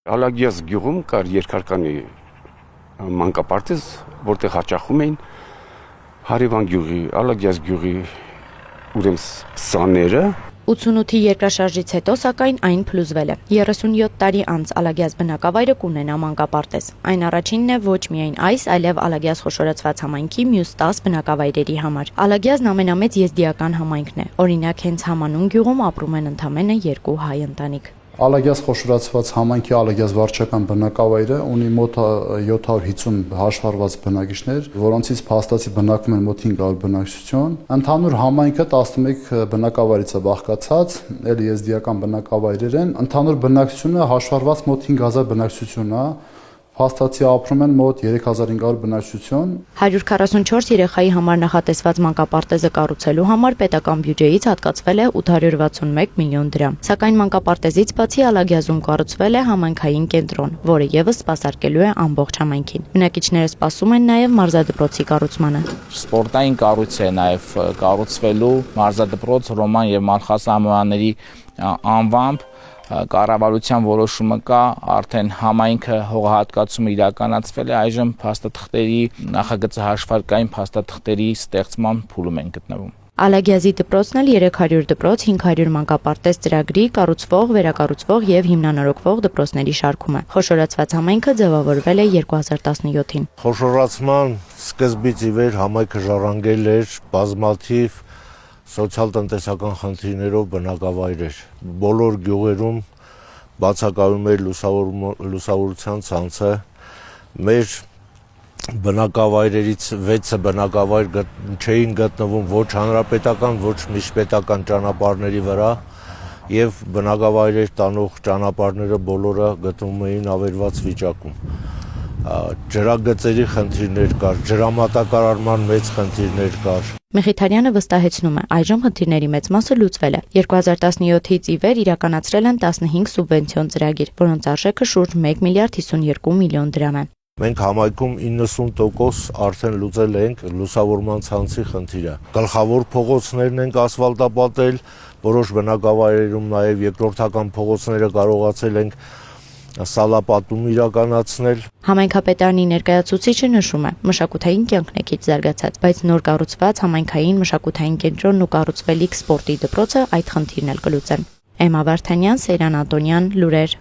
Ալագյազ գյուղում կար երկհարկանի մանկապարտեզ, որտեղ հաճախում էին Հարևան գյուղի, Ալագյազ գյուղի ուրեմն սաները։ 88-ի երկրաշարժից հետո, սակայն, այն փլուզվել է։ 37 տարի անց Ալագյազ բնակավայրը կունենա մանկապարտեզ։ Այն առաջինն է ոչ միայն այս, այլև Ալագյազ խոշորացված համայնքի մյուս 10 բնակավայրերի համար։ Ալագյազն ամենամեծ եզդիական համայնքն է։ Օրինակ, հենց Համանուն գյուղում ապրում են ընդամենը 2 հայ ընտանիք։ Ալագյազ խոշորացված համայնքի Ալագյազ վարչական բնակավայրը ունի մոտ 750 հաշվառված բնակիչներ, որոնցից փաստացի բնակվում են մոտ 500 բնակչություն։ Ընդհանուր համայնքը 11 բնակավայրից է բաղկացած, ելի եզդիական բնակավայրեր են։ Ընդհանուր բնակչությունը հաշվառված մոտ 5000 բնակչություն է։ Փաստացի ապրում են մոտ 3500 բնակչություն։ 144 երեխայի համար նախատեսված մանկապարտեզը կառուցելու համար պետական բյուջեից հատկացվել է 861 միլիոն դրամ։ Սակայն մանկապարտեզից բացի Ալագյազում կառուցվել է համայնքային կենտրոն, որը եւս սպասարկելու է ամբողջ համայնքին։ Բնակիչները սպասում են նաեւ մարզադպրոցի կառուցմանը։ Սպորտային կառույց է նաեւ կառուցվելու մարզադպրոց Ռոման եւ Մալխասամյանների անվամբ կառավարության որոշումը կա, արդեն համայնքը հողահատկացումը իրականացվել է, այժմ փաստաթղթերի նախագծը հաշվարկային փաստաթղթերի ստեղծման փուլում են գտնվում։ Ալագյազի դպրոցն էլ 300 դպրոց, 500 մանկապարտեզ ծրագրի կառուցվող, վերակառուցվող եւ հիմնանորոգվող դպրոցների շարքում է։ Խոշորացված համայնքը ձևավորվել է 2017-ին։ Խոշորացման սկզբից ի վեր համայնքը ժառանգել էր բազմաթիվ սոցիալ-տնտեսական խնդիրներով բնակավայրեր։ Բոլոր գյուղերում բացակայում էր լուսավորության ցանցը։ Մեր բնակավայրերից 6 բնակավայր չէին գտնվում ոչ հանրապետական, ոչ միջպետական ճանապարհների վրա եւ բնակավայրեր տանող ճանապարհները բոլորը գտնվում էին ավերված վիճակում։ Ջրագծերի խնդիրներ կար, ջրամատակարարման մեծ խնդիրներ կար։ Մեխիթարյանը վստահեցնում է, այժմ խնդիրների մեծ մասը լուծվել է։ 2017-ից ի վեր իրականացրել են 15 սուբվենցիոն ծրագիր, որոնց արժեքը շուրջ 1 միլիարդ 52 միլիոն դրամ է։ Մենք համայնքում 90% արդեն լուծել ենք լուսավորման ցանցի խնդիրը։ Գլխավոր փողոցներն ենք ասֆալտապատել, որոշ բնակավայրերում նաև երկրորդական փողոցները կարողացել ենք սալապատում իրականացնել։ Համայնքապետարանի ներկայացուցիչը նշում է, մշակութային կյանքն է քիչ զարգացած, բայց նոր կառուցված համայնքային մշակութային կենտրոնն ու կառուցվելիք սպորտի դպրոցը այդ խնդիրն էլ կլուծեն։ Էմմա Վարդանյան, Սեյրան Ատոնյան, Լուրեր։